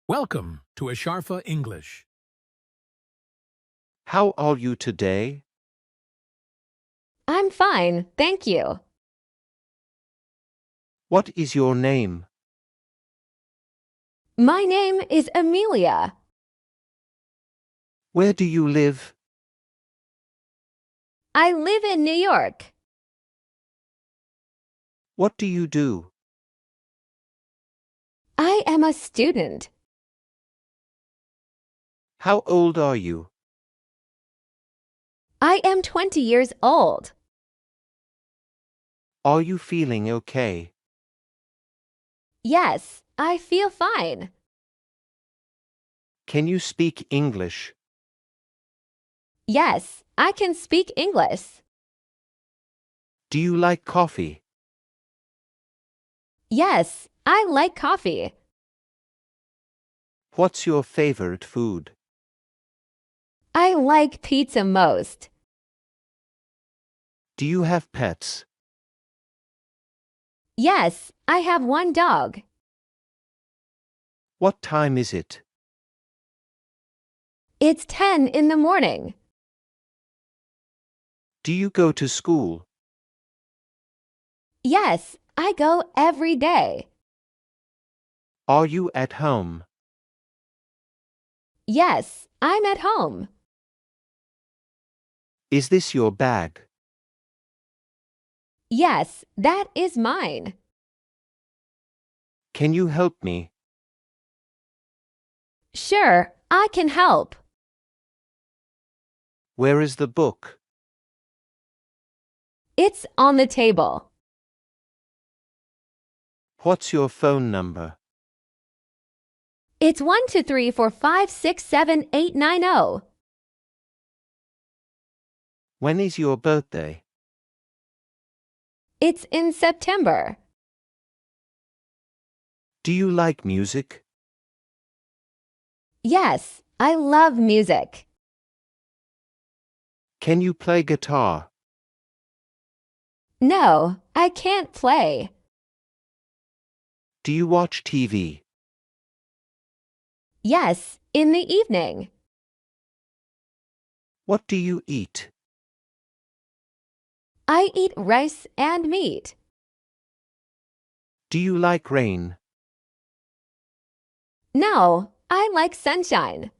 Welcome to Asharfa English. How are you today? I'm fine, thank you. What is your name? My name is Amelia. Where do you live? I live in New York. What do you do? I am a student. How old are you? I am 20 years old. Are you feeling okay? Yes, I feel fine. Can you speak English? Yes, I can speak English. Do you like coffee? Yes, I like coffee. What's your favorite food? I like pizza most. Do you have pets? Yes, I have one dog. What time is it? It's 10 in the morning. Do you go to school? Yes, I go every day. Are you at home? Yes, I'm at home. Is this your bag? Yes, that is mine. Can you help me? Sure, I can help. Where is the book? It's on the table. What's your phone number? It's 12345678990. When is your birthday? It's in September. Do you like music? Yes, I love music. Can you play guitar? No, I can't play. Do you watch TV? Yes, in the evening. What do you eat? I eat rice and meat. Do you like rain? No, I like sunshine.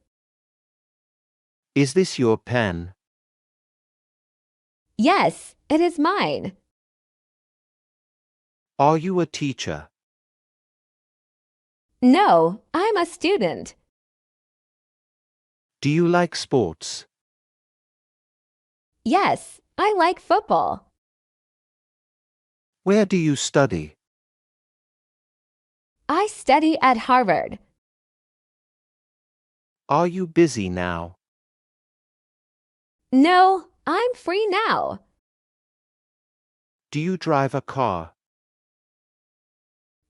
Is this your pen? Yes, it is mine. Are you a teacher? No, I'm a student. Do you like sports? Yes, I like football. Where do you study? I study at Harvard. Are you busy now? No, I'm free now. Do you drive a car?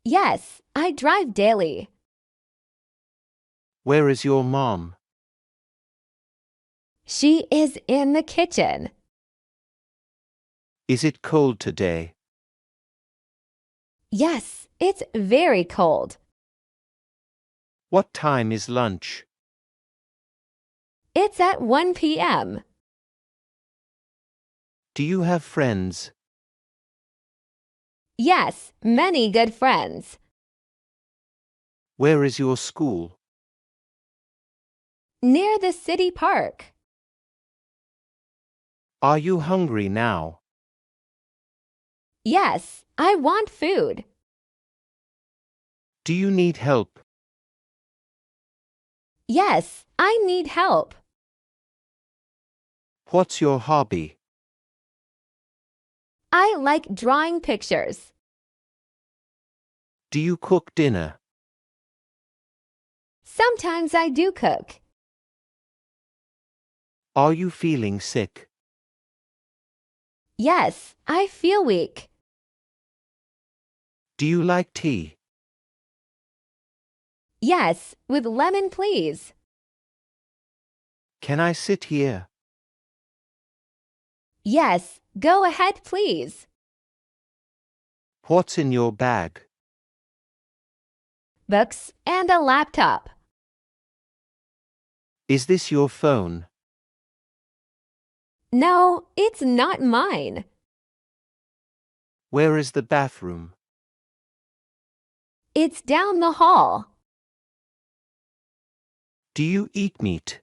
Yes, I drive daily. Where is your mom? She is in the kitchen. Is it cold today? Yes, it's very cold. What time is lunch? It's at 1 p.m. Do you have friends? Yes, many good friends. Where is your school? Near the city park. Are you hungry now? Yes, I want food. Do you need help? Yes, I need help. What's your hobby? I like drawing pictures. Do you cook dinner? Sometimes I do cook. Are you feeling sick? Yes, I feel weak. Do you like tea? Yes, with lemon, please. Can I sit here? Yes, go ahead, please. What's in your bag? Books and a laptop. Is this your phone? No, it's not mine. Where is the bathroom? It's down the hall. Do you eat meat?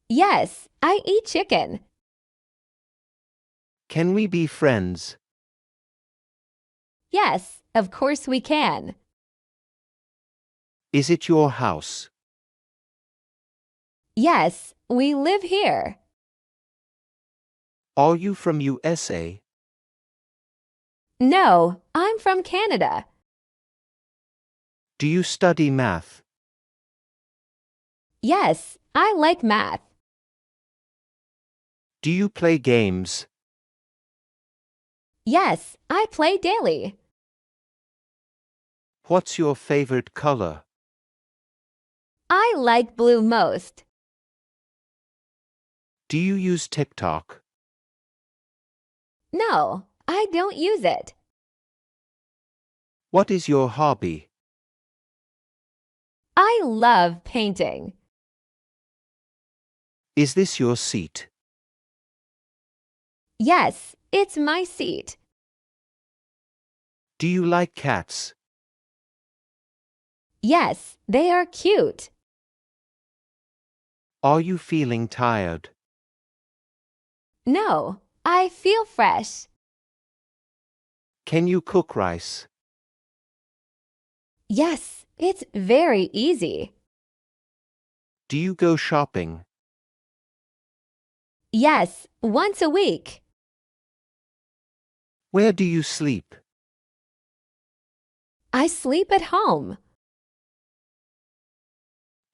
Yes, I eat chicken. Can we be friends? Yes, of course we can. Is it your house? Yes, we live here. Are you from USA? No, I'm from Canada. Do you study math? Yes, I like math. Do you play games? Yes, I play daily. What's your favorite color? I like blue most. Do you use TikTok? No, I don't use it. What is your hobby? I love painting. Is this your seat? Yes, it's my seat. Do you like cats? Yes, they are cute. Are you feeling tired? No, I feel fresh. Can you cook rice? Yes, it's very easy. Do you go shopping? Yes, once a week. Where do you sleep? I sleep at home.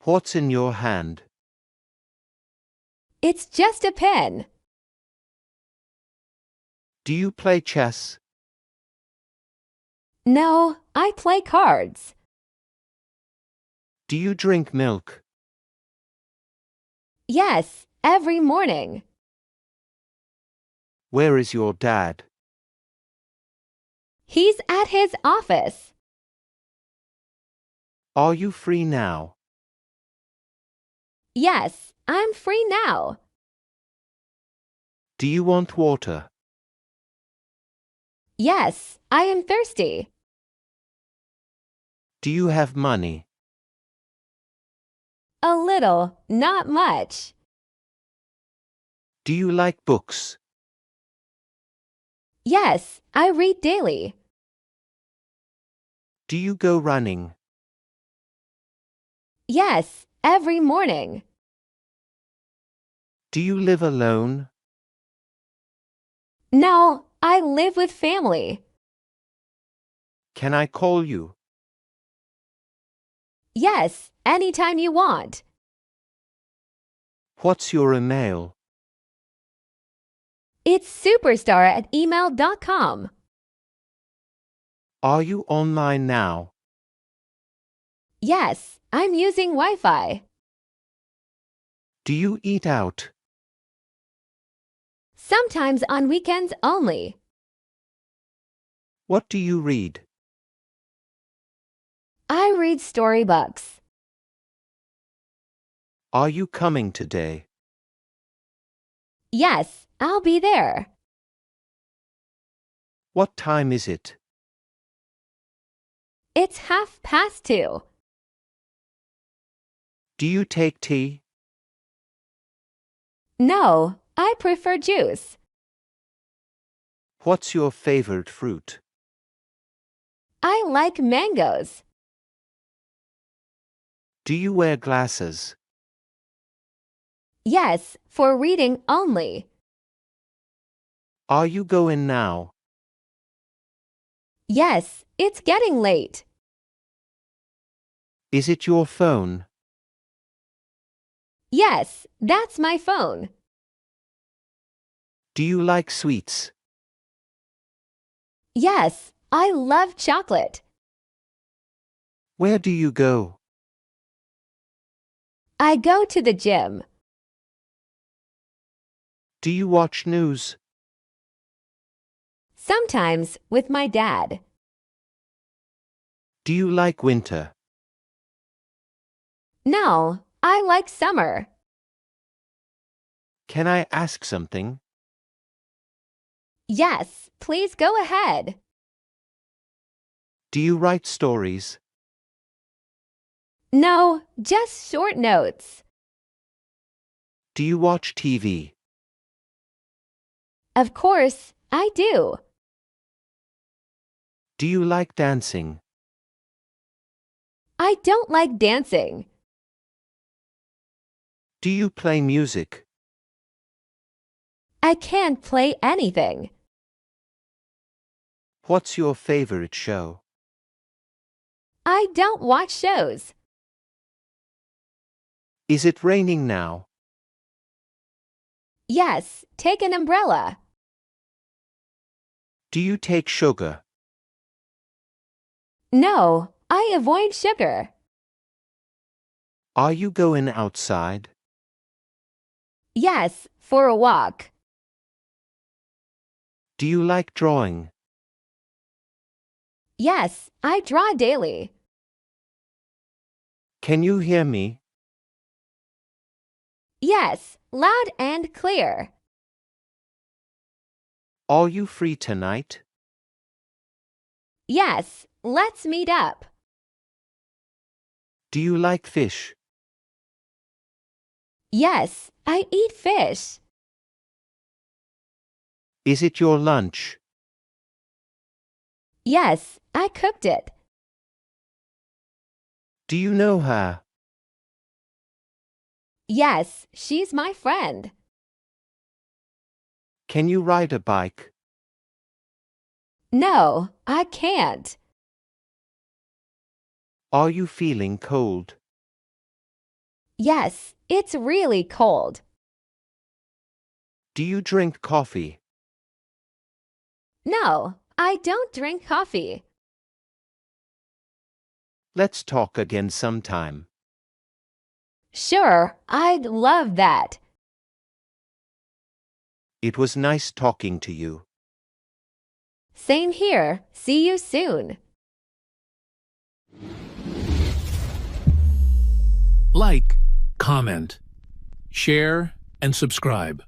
What's in your hand? It's just a pen. Do you play chess? No, I play cards. Do you drink milk? Yes, every morning. Where is your dad? He's at his office. Are you free now? Yes, I'm free now. Do you want water? Yes, I am thirsty. Do you have money? A little, not much. Do you like books? Yes, I read daily. Do you go running? Yes, every morning. Do you live alone? No, I live with family. Can I call you? Yes, anytime you want. What's your email? It's superstar@email.com. Are you online now? Yes, I'm using Wi-Fi. Do you eat out? Sometimes on weekends only. What do you read? I read storybooks. Are you coming today? Yes, I'll be there. What time is it? It's 2:30. Do you take tea? No, I prefer juice. What's your favorite fruit? I like mangoes. Do you wear glasses? Yes, for reading only. Are you going now? Yes, it's getting late. Is it your phone? Yes, that's my phone. Do you like sweets? Yes, I love chocolate. Where do you go? I go to the gym. Do you watch news? Sometimes with my dad. Do you like winter? No, I like summer. Can I ask something? Yes, please go ahead. Do you write stories? No, just short notes. Do you watch TV? Of course, I do. Do you like dancing? I don't like dancing. Do you play music? I can't play anything. What's your favorite show? I don't watch shows. Is it raining now? Yes, take an umbrella. Do you take sugar? No, I avoid sugar. Are you going outside? Yes, for a walk. Do you like drawing? Yes, I draw daily. Can you hear me? Yes, loud and clear. Are you free tonight? Yes, let's meet up. Do you like fish? Yes, I eat fish. Is it your lunch? Yes, I cooked it. Do you know her? Yes, she's my friend. Can you ride a bike? No, I can't. Are you feeling cold? Yes, it's really cold. Do you drink coffee? No, I don't drink coffee. Let's talk again sometime. Sure, I'd love that. It was nice talking to you. Same here. See you soon. Like, comment, share, and subscribe.